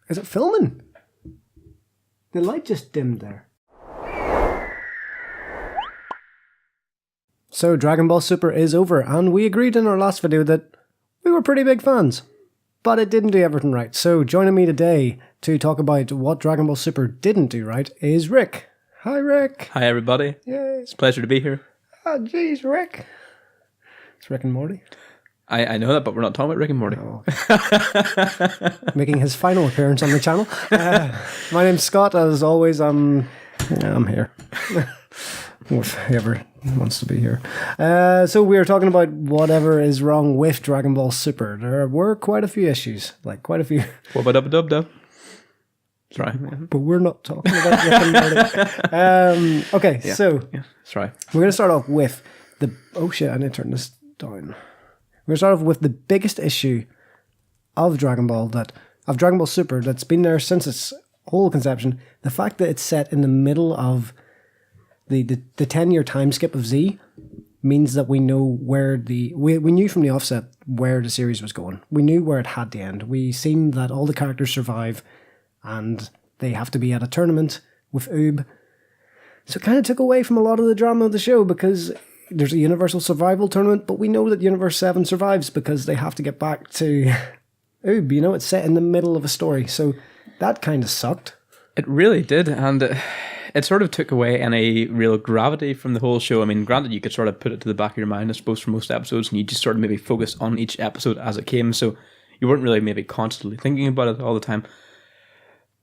Is it filming? The light just dimmed there. So Dragon Ball Super is over, and we agreed in our last video that we were pretty big fans. But it didn't do everything right. So joining me today to talk about what Dragon Ball Super didn't do right is Rick. Hi, Rick. Hi, everybody. Yay. It's a pleasure to be here. Oh, jeez, Rick. It's Rick and Morty. I know that, but we're not talking about Rick and Morty. Oh. Making his final appearance on the channel. My name's Scott. As always, I'm here. With whoever wants to be here. So we were talking about whatever is wrong with Dragon Ball Super. There were quite a few issues. Like, quite a few. Wubba-dubba-dub-dub. Sorry. But we're not talking about Rick and Morty. Okay, Yeah. so Yeah, sorry. we're going to start off with the... Oh shit, I need to turn this down. We're going to start off with the biggest issue of Dragon Ball Super that's been there since its whole conception. The fact that it's set in the middle of the 10-year time skip of Z means that we know where we knew from the offset where the series was going. We knew where it had to end. We seen that all the characters survive and they have to be at a tournament with Oob. So it kind of took away from a lot of the drama of the show because there's a Universal Survival Tournament, but we know that Universe 7 survives because they have to get back to Oob. You know, it's set in the middle of a story. So that kind of sucked. It really did, and it sort of took away any real gravity from the whole show. I mean, granted, you could sort of put it to the back of your mind, I suppose, for most episodes, and you just sort of maybe focus on each episode as it came, so you weren't really maybe constantly thinking about it all the time.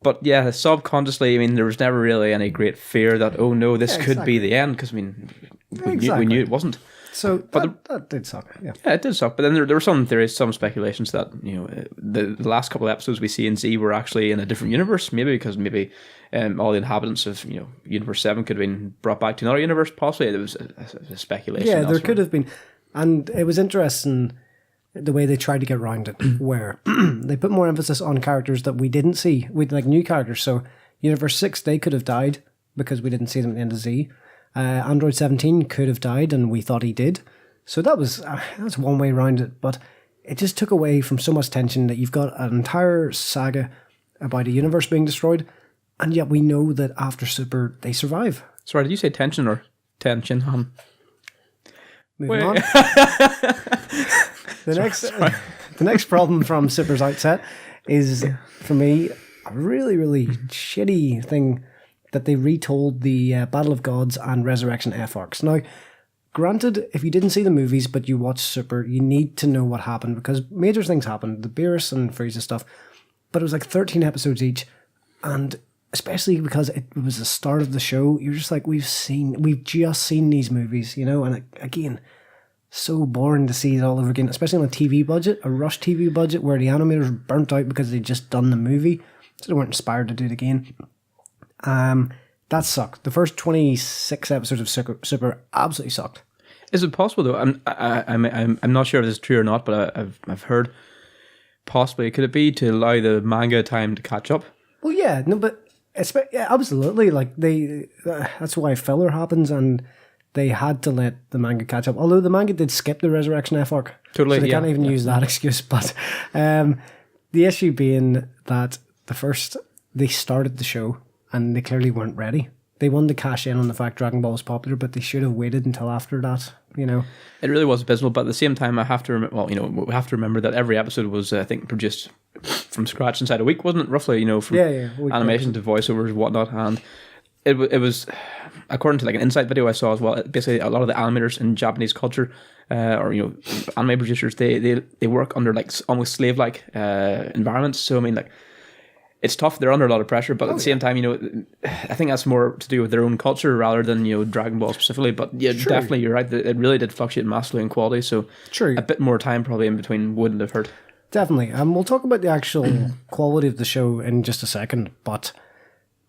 But yeah, subconsciously, I mean, there was never really any great fear that, oh no, this could be the end, because I mean, we knew it wasn't. So that did suck, yeah. Yeah, it did suck. But then there were some theories, some speculations that, you know, the last couple of episodes we see in Z were actually in a different universe, maybe because all the inhabitants of, you know, Universe 7 could have been brought back to another universe, possibly. There was a speculation. Yeah, there could have been. And it was interesting the way they tried to get around it, where they put more emphasis on characters that we didn't see, with like new characters. So Universe 6, they could have died because we didn't see them at the end of Z. Android 17 could have died, and we thought he did. So that's one way around it, but it just took away from so much tension that you've got an entire saga about a universe being destroyed, and yet we know that after Super, they survive. Sorry, did you say tension or tension? Moving on. The next problem from Super's outset is, for me, a really, really shitty thing that they retold the Battle of Gods and Resurrection F arcs. Now, granted, if you didn't see the movies but you watched Super, you need to know what happened because major things happened, the Beerus and Frieza stuff, but it was like 13 episodes each, and especially because it was the start of the show, you're just like, we've just seen these movies, you know, and again, so boring to see it all over again, especially on a TV budget, a rush TV budget where the animators burnt out because they'd just done the movie, so they weren't inspired to do it again. That sucked. The first 26 episodes of Super absolutely sucked. Is it possible though? I'm not sure if this is true or not, but I've heard possibly could it be to allow the manga time to catch up? Well, yeah, no, but yeah, absolutely. Like that's why filler happens, and they had to let the manga catch up. Although the manga did skip the Resurrection F arc, totally, so they can't even use that excuse. But the issue being that they started the show and they clearly weren't ready. They wanted to cash in on the fact Dragon Ball was popular, but they should have waited until after that, you know. It really was abysmal, but at the same time, we have to remember that every episode was, I think, produced from scratch inside a week, wasn't it? Roughly, you know, from animation to voiceovers and whatnot, and it was, according to like an Insight video I saw as well, basically a lot of the animators in Japanese culture, or, you know, anime producers, they work under like almost slave-like environments, so I mean, like, it's tough. They're under a lot of pressure, but at the same time, you know, I think that's more to do with their own culture rather than, you know, Dragon Ball specifically. But yeah, definitely, you're right. It really did fluctuate massively in quality. So a bit more time probably in between wouldn't have hurt. Definitely. We'll talk about the actual quality of the show in just a second. But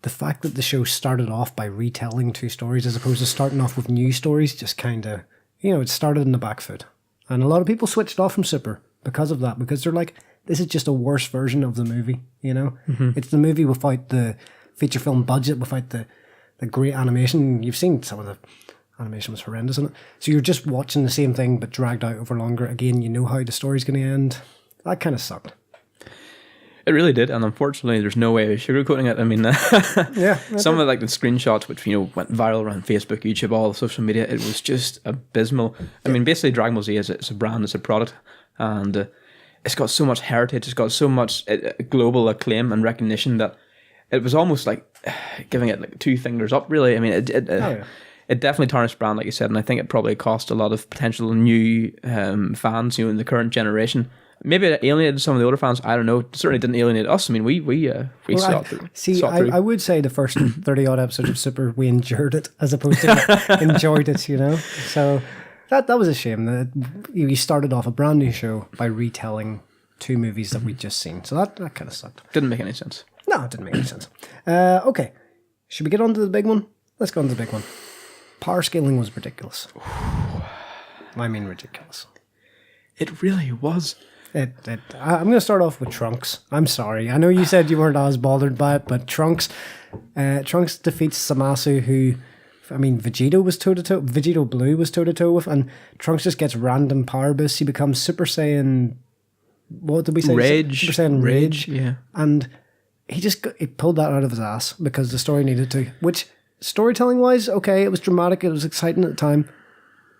the fact that the show started off by retelling two stories as opposed to starting off with new stories just kind of, you know, it started in the back foot. And a lot of people switched off from Super because of that, because they're like, this is just a worse version of the movie, you know? Mm-hmm. It's the movie without the feature film budget, without the great animation. You've seen some of the animation was horrendous in it. So you're just watching the same thing but dragged out over longer. Again, you know how the story's going to end. That kind of sucked. It really did, and unfortunately, there's no way of sugarcoating it. I mean, some of like the screenshots, which went viral around Facebook, YouTube, all social media, it was just abysmal. I mean, basically, Dragon Ball Z it's a brand, it's a product, and it's got so much heritage, it's got so much global acclaim and recognition that it was almost like giving it like 2 fingers up. Really, I mean, it definitely tarnished brand, like you said, and I think it probably cost a lot of potential new fans, in the current generation. Maybe it alienated some of the older fans. I don't know. It certainly didn't alienate us. I mean, we saw it through. I would say the first 30-odd episodes of Super, we endured it as opposed to enjoyed it, So that was a shame that you started off a brand new show by retelling 2 movies that we'd just seen. So that kind of sucked. Didn't make any sense. No, it didn't make any sense. Okay. Should we get on to the big one? Let's go on to the big one. Power scaling was ridiculous. I mean ridiculous. It really was. I'm going to start off with Trunks. I'm sorry. I know you said you weren't as bothered by it, but Trunks defeats Zamasu, who, I mean, Vegito was toe-to-toe. Vegito Blue was toe-to-toe with, and Trunks just gets random power boosts. He becomes Super Saiyan... What did we say? Rage. Super Saiyan Rage. Yeah. And he pulled that out of his ass because the story needed to. Which, storytelling-wise, okay, it was dramatic, it was exciting at the time,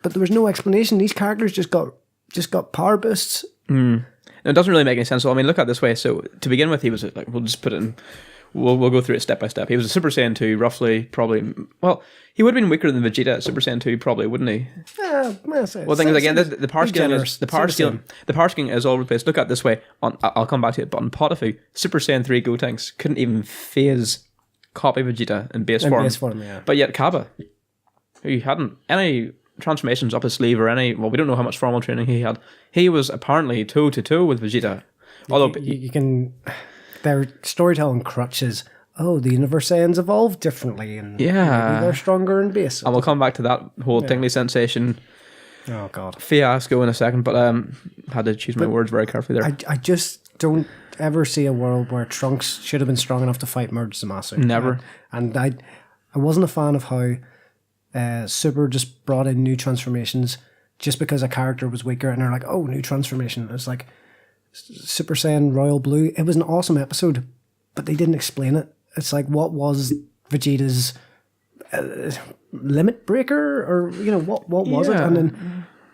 but there was no explanation. These characters just got power boosts. It doesn't really make any sense. So I mean, look at it this way. So to begin with, he was like, we'll just put it in. We'll go through it step by step. He was a Super Saiyan 2, roughly, probably. Well, he would have been weaker than Vegeta at Super Saiyan 2, probably, wouldn't he? Well, the thing is, again, the power scaling is all over the place. Look at it this way. I'll come back to it. But on Potiphar, Super Saiyan 3 Gotenks couldn't even phase copy Vegeta in base form. Yeah. But yet Cabba, who hadn't any transformations up his sleeve or any, well, we don't know how much formal training he had. He was apparently toe-to-toe with Vegeta. Although you can... Their storytelling crutches. Oh, the Universe Saiyans evolved differently, and maybe they're stronger in base. And we'll come back to that whole tingly sensation fiasco in a second, but had to choose my words very carefully there. I just don't ever see a world where Trunks should have been strong enough to fight Merge Zamasu. Never. And I wasn't a fan of how Super just brought in new transformations just because a character was weaker, and they're like, oh, new transformation. It's like Super Saiyan Royal Blue. It was an awesome episode, but they didn't explain it. It's like, what was Vegeta's limit breaker, or what was it? And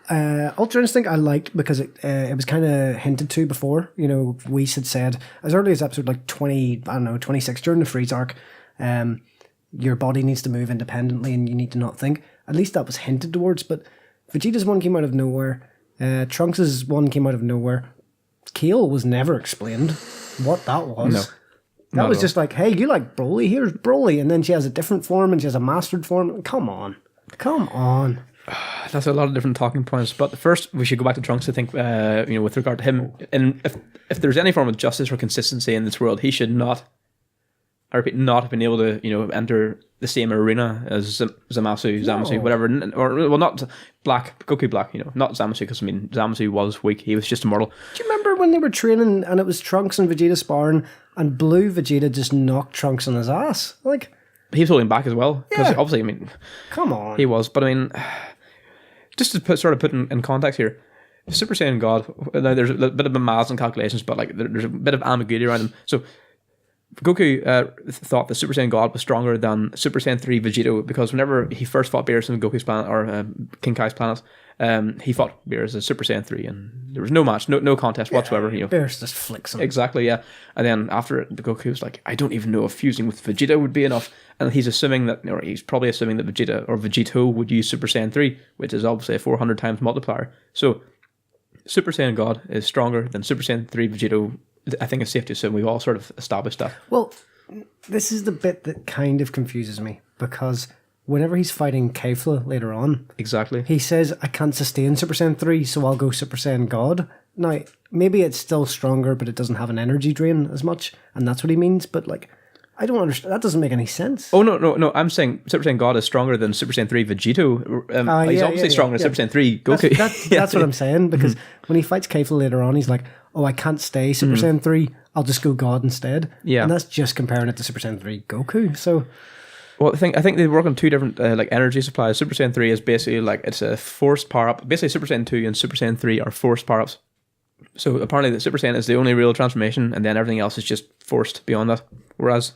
then Ultra Instinct I liked because it was kind of hinted to before. Whis had said as early as episode like 26 during the Freeze arc, your body needs to move independently and you need to not think. At least that was hinted towards, but Vegeta's one came out of nowhere. Trunks' one came out of nowhere. Kale was never explained what that was. No. That was just like, hey, you like Broly? Here's Broly. And then she has a different form and she has a mastered form. Come on. That's a lot of different talking points. But first, we should go back to Trunks, I think, with regard to him. And if there's any form of justice or consistency in this world, he should not, I repeat, not have been able to, enter the same arena as Zamasu, whatever. Or, well, not Goku Black, not Zamasu, because, Zamasu was weak. He was just immortal. Do you remember when they were training and it was Trunks and Vegeta sparring and Blue Vegeta just knocked Trunks on his ass? Like, he was holding back as well. Because obviously, come on. He was. But, just to put in context here, Super Saiyan God, now there's a bit of maths and calculations, but like there's a bit of ambiguity around him. So, Goku thought that Super Saiyan God was stronger than Super Saiyan 3 Vegito because whenever he first fought Beerus on Goku's planet, or King Kai's planet, he fought Beerus as Super Saiyan 3 and there was no match, no contest whatsoever. Beerus just flicks him. Exactly, yeah. And then after it, Goku was like, I don't even know if fusing with Vegeta would be enough. And he's probably assuming that Vegeta or Vegito would use Super Saiyan 3, which is obviously a 400 times multiplier. So, Super Saiyan God is stronger than Super Saiyan 3 Vegito. I think it's safe to assume we've all sort of established that. Well, this is the bit that kind of confuses me because whenever he's fighting Kefla later on, exactly, he says, I can't sustain Super Saiyan 3, so I'll go Super Saiyan God. Now, maybe it's still stronger, but it doesn't have an energy drain as much, and that's what he means, but like, I don't understand. That doesn't make any sense. Oh, no. I'm saying Super Saiyan God is stronger than Super Saiyan 3 Vegito. He's obviously stronger than Super Saiyan 3 Goku. That's what I'm saying, because when he fights Kefla later on, he's like, oh, I can't stay Super Saiyan 3. I'll just go God instead. Yeah. And that's just comparing it to Super Saiyan 3 Goku. So, well, I think they work on two different energy supplies. Super Saiyan 3 is basically like it's a forced power up. Basically, Super Saiyan 2 and Super Saiyan 3 are forced power ups. So apparently the Super Saiyan is the only real transformation, and then everything else is just forced beyond that. Whereas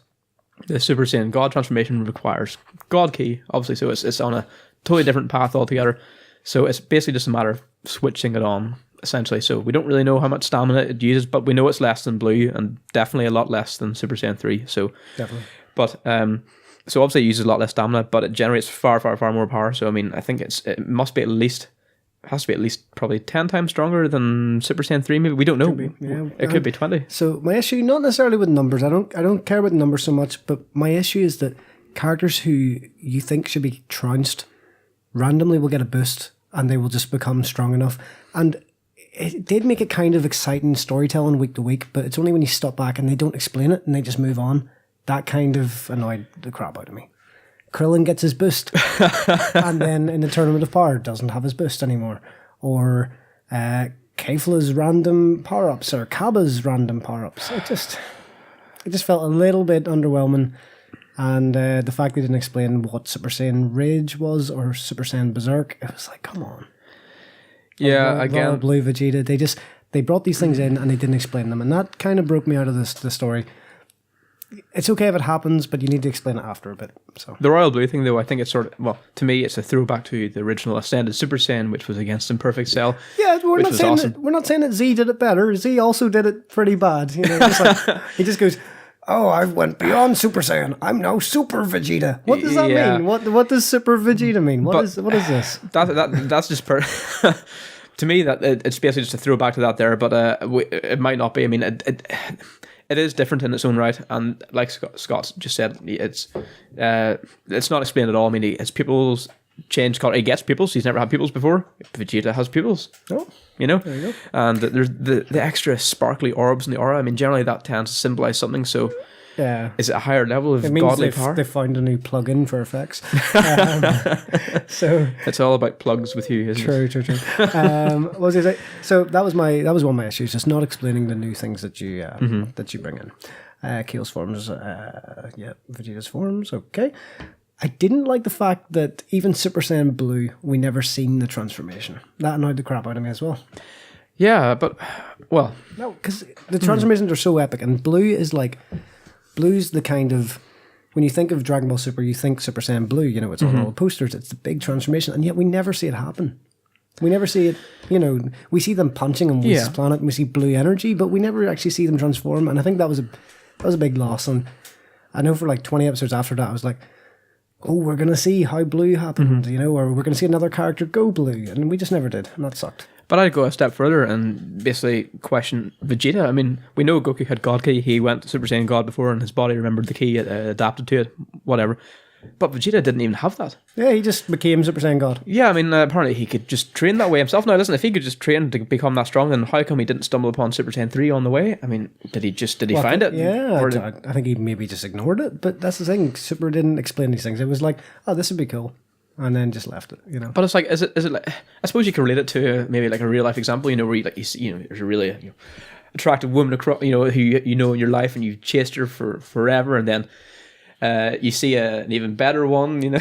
the Super Saiyan God transformation requires God Ki, obviously, so it's on a totally different path altogether. So it's basically just a matter of switching it on, essentially. So we don't really know how much stamina it uses, but we know it's less than Blue, and definitely a lot less than Super Saiyan 3. So definitely. But so obviously it uses a lot less stamina, but it generates far, far, far more power. So I mean, I think it has to be at least probably 10 times stronger than Super Saiyan 3. Maybe we don't know. It could be 20. So my issue, not necessarily with numbers. I don't care about the numbers so much, but my issue is that characters who you think should be trounced randomly will get a boost, and they will just become strong enough. And it did make it kind of exciting storytelling week to week, but it's only when you stop back and they don't explain it and they just move on. That kind of annoyed the crap out of me. Krillin gets his boost, and then in the Tournament of Power doesn't have his boost anymore. Or Kefla's random power-ups, or Cabba's random power-ups. It just felt a little bit underwhelming. And the fact they didn't explain what Super Saiyan Rage was, or Super Saiyan Berserk, it was like, come on. Yeah, again, Blue Vegeta, they brought these things in and they didn't explain them, and that kind of broke me out of the story. It's okay if it happens, but you need to explain it after a bit. So the Royal Blue thing, though, I think it's to me, it's a throwback to the original Ascended Super Saiyan, which was against Imperfect Cell. Yeah, we're not saying that Z did it better. Z also did it pretty bad. You know, just like, he just goes, "Oh, I went beyond Super Saiyan. I'm now Super Vegeta." What does that mean? What does Super Vegeta mean? What is this? That's just to me, that it's basically just a throwback to that there, but it might not be. I mean, it is different in its own right, and like Scott just said, it's not explained at all. I mean, it's pupils change color. He gets pupils. He's never had pupils before. Vegeta has pupils. Oh, you know, there you go. And there's the extra sparkly orbs in the aura. I mean, generally that tends to symbolize something. So yeah, is it a higher level of godly power? They found a new plug-in for effects. So it's all about plugs with you, isn't it? True. What was I say? So that was one of my issues, just not explaining the new things that you bring in. Keel's forms, Vegeta's forms, okay. I didn't like the fact that even Super Saiyan Blue, we never seen the transformation. That annoyed the crap out of me as well. Yeah, but well, no, because the transformations are so epic, and Blue's the kind of, when you think of Dragon Ball Super, you think Super Saiyan Blue, you know, it's on all the posters, it's the big transformation, and yet we never see it happen. We never see it, you know, we see them punching on Whis planet, and we see blue energy, but we never actually see them transform, and I think that was a big loss. And I know for like 20 episodes after that, I was like, oh, we're going to see how Blue happened, you know, or we're going to see another character go blue, and we just never did, and that sucked. But I'd go a step further and basically question Vegeta. I mean, we know Goku had God Ki. He went to Super Saiyan God before, and his body remembered the Ki, adapted to it, whatever. But Vegeta didn't even have that. Yeah, he just became Super Saiyan God. Yeah, I mean, apparently he could just train that way himself. Now, listen, if he could just train to become that strong, then how come he didn't stumble upon Super Saiyan 3 on the way? I mean, did he find it? Yeah, I think he maybe just ignored it. But that's the thing. Super didn't explain these things. It was like, oh, this would be cool. And then just left it, you know. But it's like, is it like, I suppose you can relate it to maybe like a real life example, you know, where you there's a really attractive woman across, you know, who you know in your life, and you've chased her for forever, and then you see an even better one, you know,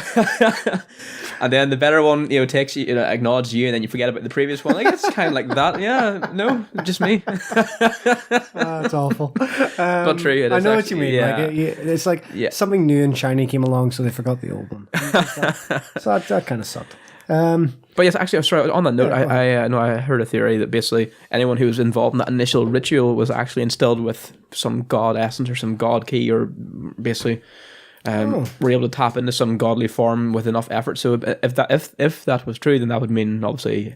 and then the better one, you know, takes you, acknowledges you, and then you forget about the previous one. Like, it's kind of like that. Yeah, no, just me. That's awful. But true. I know what you mean. Yeah. Like, it's like something new and shiny came along, so they forgot the old one. So that kind of sucked. But yes, actually, I'm sorry. On that note, I heard a theory that basically anyone who was involved in that initial ritual was actually instilled with some god essence or some god key, or basically were able to tap into some godly form with enough effort. So if that was true, then that would mean obviously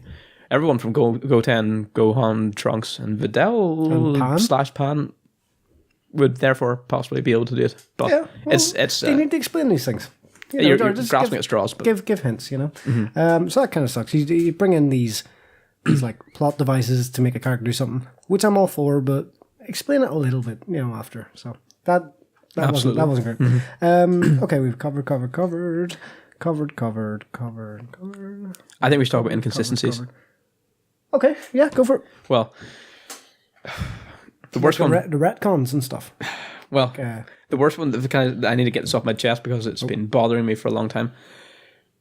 everyone from Goten, Gohan, Trunks, and Videl / Pan would therefore possibly be able to do it. But it's you need to explain these things. You're grasping at straws, but give hints, you know. Mm-hmm. So that kind of sucks. You bring in these like plot devices to make a character do something, which I'm all for, but explain it a little bit, you know, after. So that wasn't great. Mm-hmm. Okay, we've covered. I think we should talk about inconsistencies. Okay, yeah, go for it. Well, the worst one, the retcons and stuff. Well, the worst one, I need to get this off my chest because it's been bothering me for a long time.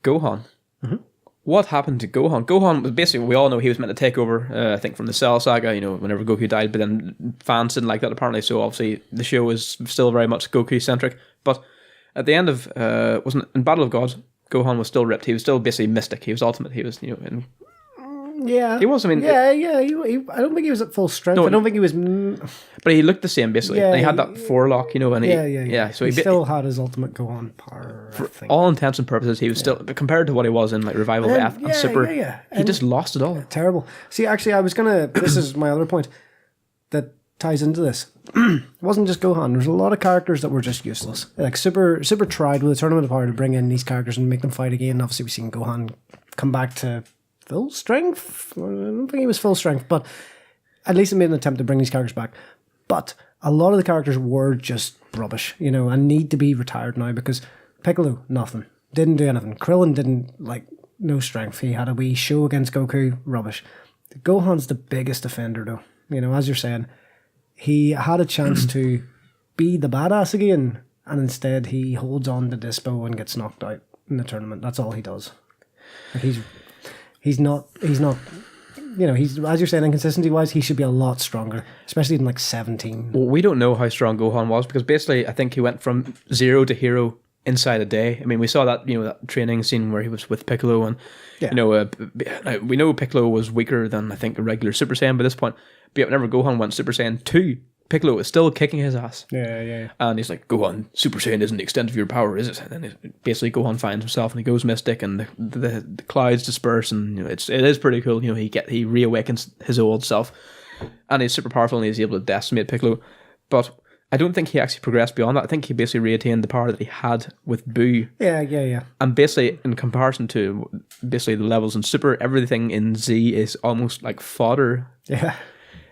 Gohan. Mm-hmm. what happened to Gohan? Gohan was basically, we all know he was meant to take over, I think, from the Cell Saga, whenever Goku died, but then fans didn't like that apparently, so obviously the show was still very much Goku-centric. But at the end of, wasn't it, in Battle of Gods, Gohan was still ripped. He was still basically Mystic. He was Ultimate. He was, Yeah. He was, I mean... Yeah. I don't think he was at full strength. No, I don't think he was... But he looked the same, basically. Yeah, and he had that forelock, and Yeah. So he still had his ultimate Gohan power, for all intents and purposes, he was still... But compared to what he was in, like, Revival of F and Super, he just lost it all. Terrible. See, actually, I was going to... This is my other point that ties into this. It wasn't just Gohan. There's a lot of characters that were just useless. Like, Super tried with the Tournament of Power to bring in these characters and make them fight again. Obviously, we've seen Gohan come back to... full strength? I don't think he was full strength, but at least he made an attempt to bring these characters back. But a lot of the characters were just rubbish, and need to be retired now because Piccolo, nothing. Didn't do anything. Krillin didn't, no strength. He had a wee show against Goku, rubbish. Gohan's the biggest offender though. As you're saying, he had a chance to be the badass again, and instead he holds on to Dispo and gets knocked out in the tournament. That's all he does. He's not, he's as you're saying, inconsistency wise, he should be a lot stronger, especially in 17. Well, we don't know how strong Gohan was because basically I think he went from 0 to hero inside a day. I mean, we saw that, that training scene where he was with Piccolo and, we know Piccolo was weaker than I think a regular Super Saiyan by this point, but yet whenever Gohan went Super Saiyan 2, Piccolo is still kicking his ass. Yeah. And he's like, Gohan, Super Saiyan isn't the extent of your power, is it? And then basically Gohan finds himself and he goes Mystic and the clouds disperse and it is pretty cool. He reawakens his old self and he's super powerful and he's able to decimate Piccolo. But I don't think he actually progressed beyond that. I think he basically retained the power that he had with Buu. Yeah. And basically, in comparison to basically the levels in Super, everything in Z is almost like fodder. Yeah.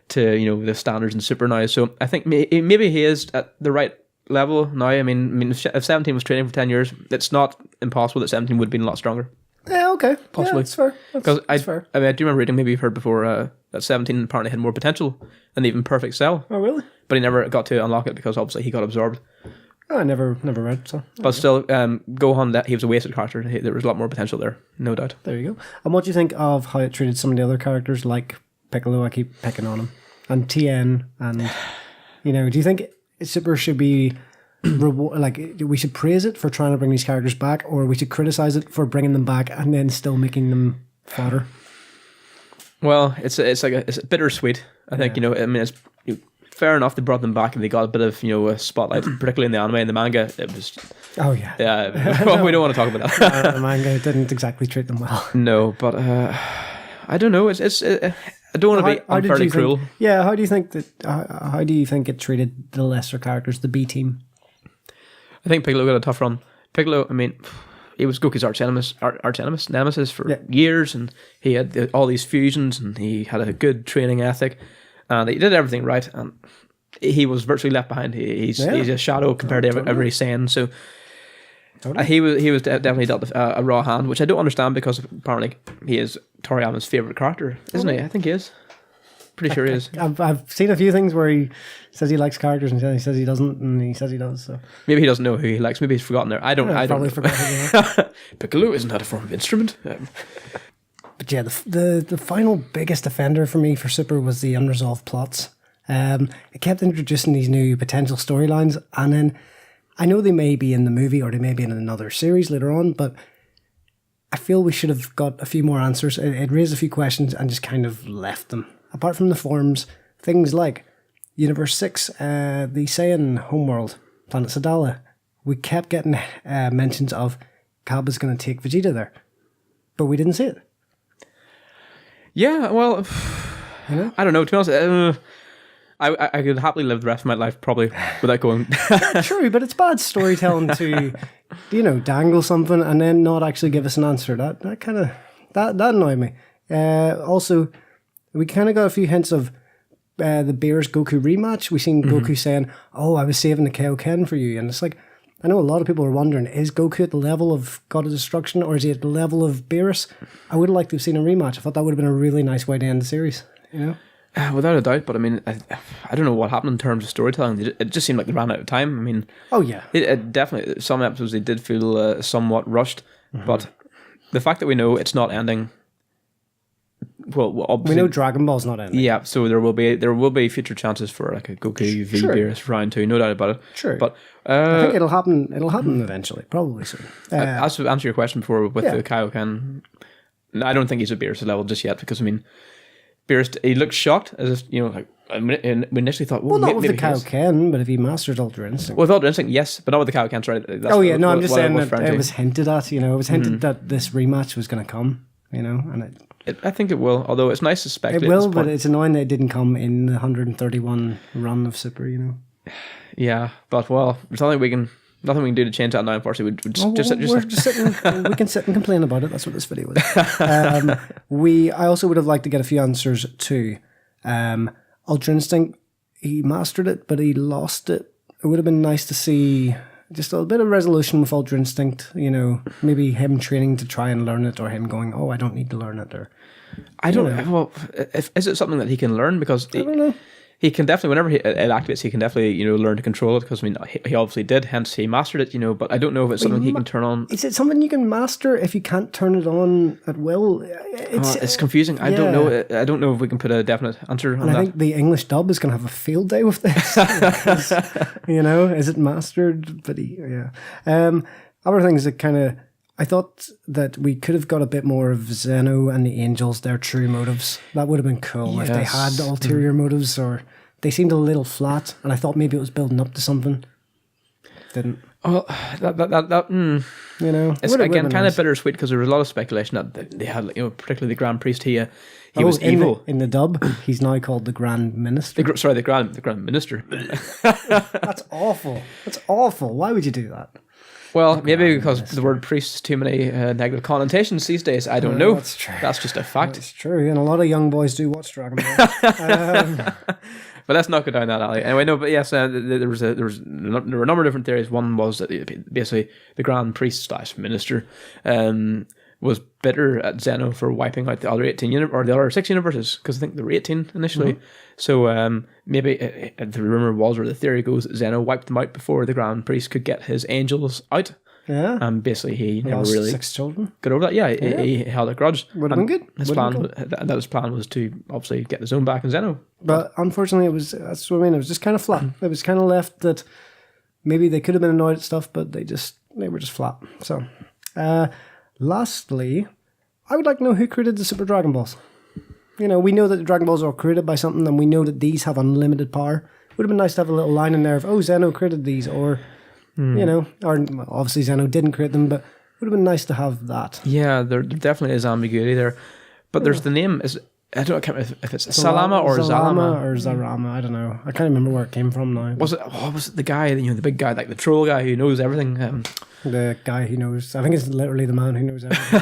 To the standards in Super now, so I think maybe he is at the right level now. I mean, if 17 was training for 10 years, it's not impossible that 17 would have been a lot stronger. Yeah, okay, possibly. Yeah, that's fair. That's fair. I mean, I do remember reading, maybe you've heard before, that 17 apparently had more potential than even Perfect Cell. Oh, really? But he never got to unlock it because obviously he got absorbed. Oh, I never read. So, but still, Gohan, that he was a wasted character. There was a lot more potential there, no doubt. There you go. And what do you think of how it treated some of the other characters, like Piccolo? I keep picking on him. And Tien, and do you think Super should be we should praise it for trying to bring these characters back, or we should criticize it for bringing them back and then still making them fodder? Well, it's bittersweet. I think I mean it's fair enough they brought them back and they got a bit of a spotlight, particularly in the anime and the manga. It was well, we don't want to talk about that. The manga didn't exactly treat them well. No, but I don't know. It's I don't want to be unfairly cruel. How do you think that? How do you think it treated the lesser characters, the B team? I think Piccolo got a tough run. Piccolo, I mean, he was Goku's arch nemesis for years, and he had all these fusions, and he had a good training ethic, and he did everything right, and he was virtually left behind. He's a shadow compared to every Saiyan, so. Totally. He was definitely dealt a raw hand, which I don't understand because apparently he is Toriyama's favourite character, isn't he? I think he is. Pretty sure he is. I've seen a few things where he says he likes characters and he says he doesn't, and he says he does. So maybe he doesn't know who he likes. Maybe he's forgotten there. I don't. Forgotten. Piccolo isn't that a form of instrument? But yeah, the final biggest offender for me for Super was the unresolved plots. It kept introducing these new potential storylines, and then. I know they may be in the movie or they may be in another series later on, but I feel we should have got a few more answers. It raised a few questions and just kind of left them. Apart from the forms, things like Universe 6, the Saiyan homeworld, Planet Sadala. We kept getting mentions of Cabba's going to take Vegeta there, but we didn't see it. Yeah, well, I don't know. To be honest, I could happily live the rest of my life probably without going. True, but it's bad storytelling to, dangle something and then not actually give us an answer. That kind of that annoyed me. Also, we kind of got a few hints of the Beerus Goku rematch. We seen Goku saying, "Oh, I was saving the Kaioken for you," and it's like, I know a lot of people are wondering: is Goku at the level of God of Destruction, or is he at the level of Beerus? I would have liked to have seen a rematch. I thought that would have been a really nice way to end the series. Without a doubt, but I mean, I don't know what happened in terms of storytelling. It just seemed like they ran out of time. I mean, oh yeah, it definitely some episodes they did feel somewhat rushed, but the fact that we know it's not ending. Well, we know Dragon Ball's not ending. Yeah, so there will be future chances for like a Goku v Beerus round 2, no doubt about it. Sure, but I think it'll happen. It'll happen eventually, probably soon. As to answer your question before with the Kaioken, I don't think he's at Beerus level just yet, because I mean, Beerus, he looks shocked, as if, like, we initially thought, well, not with the Kaioken, but if he masters Ultra Instinct. With Ultra Instinct, yes, but not with the Kaioken, right? I'm just saying that it was hinted at. It was hinted that this rematch was going to come. And I think it will. Although it's nice to speculate. It will, but it's annoying that it didn't come in the 131 run of Super. Yeah, but there's nothing we can do to change that now. Unfortunately, we can sit and complain about it. That's what this video is. I also would have liked to get a few answers to Ultra Instinct. He mastered it, but he lost it. It would have been nice to see just a bit of resolution with Ultra Instinct, maybe him training to try and learn it, or him going, I don't need to learn it, or I don't know. Well, is it something that he can learn? Because I don't know. He can definitely, whenever it activates, he can definitely, learn to control it, because, I mean, he obviously did, hence he mastered it, but I don't know if it's something he can turn on. Is it something you can master if you can't turn it on at will? It's confusing. I don't know. I don't know if we can put a definite answer on that. I think the English dub is going to have a field day with this. Because, is it mastered? But other things that I thought that we could have got a bit more of Zeno and the Angels, their true motives. That would have been cool if they had ulterior motives, or they seemed a little flat, and I thought maybe it was building up to something. Didn't. Oh, it's again kind of bittersweet, because there was a lot of speculation that they had, particularly the Grand Priest here. He was evil. In the dub, he's now called the Grand Minister. The Grand Minister. That's awful. That's awful. Why would you do that? Well, maybe because the word priest has too many negative connotations these days. I don't know. That's true. That's just a fact. That's true, and a lot of young boys do watch Dragon Ball. But let's not go down that alley. Anyway, no, but yes, there were a number of different theories. One was that basically the Grand Priest / Minister was bitter at Zeno for wiping out the other 18 or the other 6 universes, because I think there were 18 initially. Mm-hmm. So maybe the rumor was, or the theory goes, that Zeno wiped them out before the Grand Priest could get his angels out. Yeah. And basically he never lost really 6 children. got over that. Yeah, he held a grudge. Would have been good. His plan was to obviously get the zone back in Zeno. But unfortunately, that's what I mean. It was just kind of flat. It was kind of left that maybe they could have been annoyed at stuff, but they were just flat. So, lastly, I would like to know who created the Super Dragon Balls. We know that the Dragon Balls are created by something, and we know that these have unlimited power. It would have been nice to have a little line in there of, Zeno created these, or, or obviously Zeno didn't create them, but it would have been nice to have that. Yeah, there definitely is ambiguity there. But there's the name, I can't remember if it's Salama or Zalama. Or Zarama, I don't know. I can't remember where it came from now. Was it the guy, the big guy, like the troll guy who knows everything? The guy who knows, I think it's literally the man who knows everything.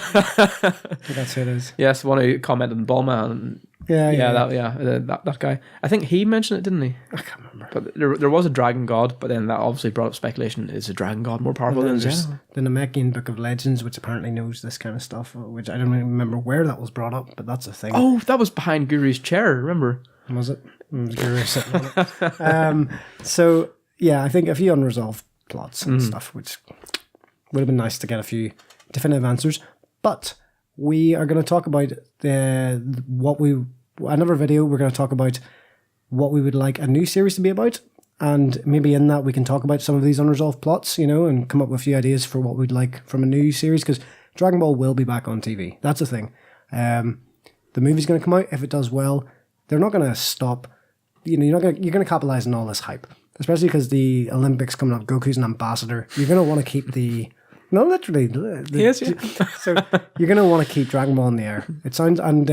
That's who it is. Yes, the one who commented on Bulma. And that guy. I think he mentioned it, didn't he? I can't remember. But there was a dragon god, but then that obviously brought up speculation. Is a dragon god more powerful than Zeno? The Namekian Book of Legends, which apparently knows this kind of stuff, which I don't even remember where that was brought up, but that's a thing. Oh, that was behind Guru's chair, remember? Was it? Guru sitting on it. So, yeah, I think a few unresolved plots and stuff, which would have been nice to get a few definitive answers. But we are going to talk about another video. We're going to talk about what we would like a new series to be about, and maybe in that we can talk about some of these unresolved plots, and come up with a few ideas for what we'd like from a new series, because Dragon Ball will be back on TV. That's the thing. The movie's going to come out. If it does well, they're not going to stop. You're going to capitalize on all this hype, especially because the Olympics coming up. Goku's an ambassador. You're going to want to keep no, literally. Yes, yeah. So you're going to want to keep Dragon Ball in the air. It sounds, and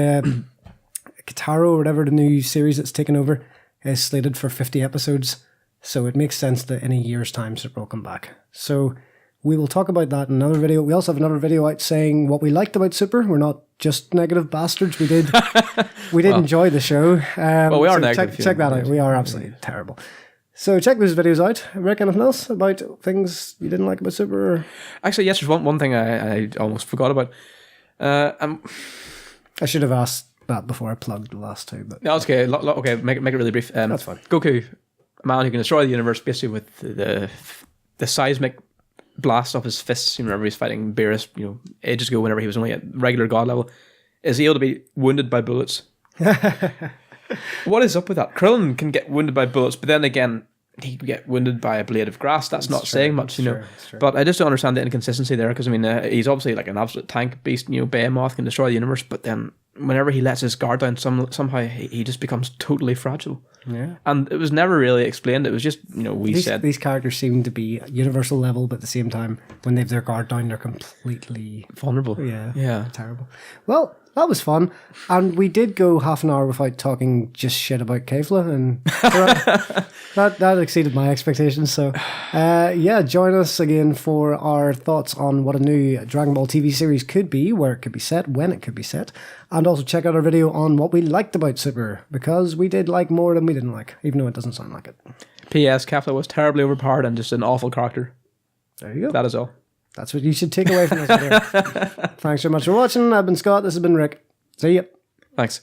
Kitaro, or whatever the new series that's taken over, is slated for 50 episodes. So it makes sense that in a year's time, Super will come back. So we will talk about that in another video. We also have another video out saying what we liked about Super. We're not just negative bastards. We did enjoy the show. We are negative. Check that out. We are absolutely terrible. So check those videos out. Rick, anything else about things you didn't like about Super? Or? Actually, yes, there's one thing I almost forgot about. I should have asked that before I plugged the last two. But no, it's okay. Okay, make it really brief. That's fine. Goku, a man who can destroy the universe, basically with the seismic blasts off his fists, whenever he's fighting Beerus, ages ago, whenever he was only at regular god level, is able to be wounded by bullets. What is up with that? Krillin can get wounded by bullets, but then again, he can get wounded by a blade of grass. That's not saying much, But I just don't understand the inconsistency there, because he's obviously like an absolute tank beast. Behemoth can destroy the universe, but then whenever he lets his guard down, somehow he just becomes totally fragile. Yeah, and it was never really explained. It was just these characters seem to be universal level, but at the same time, when they have their guard down, they're completely vulnerable. Yeah, terrible. Well, that was fun, and we did go half an hour without talking just shit about Kefla, and that exceeded my expectations. So, join us again for our thoughts on what a new Dragon Ball TV series could be, where it could be set, when it could be set, and also check out our video on what we liked about Super, because we did like more than we didn't like, even though it doesn't sound like it. P.S. Kefla was terribly overpowered and just an awful character. There you go. That is all. That's what you should take away from this video. Thanks so much for watching. I've been Scott. This has been Rick. See ya. Thanks.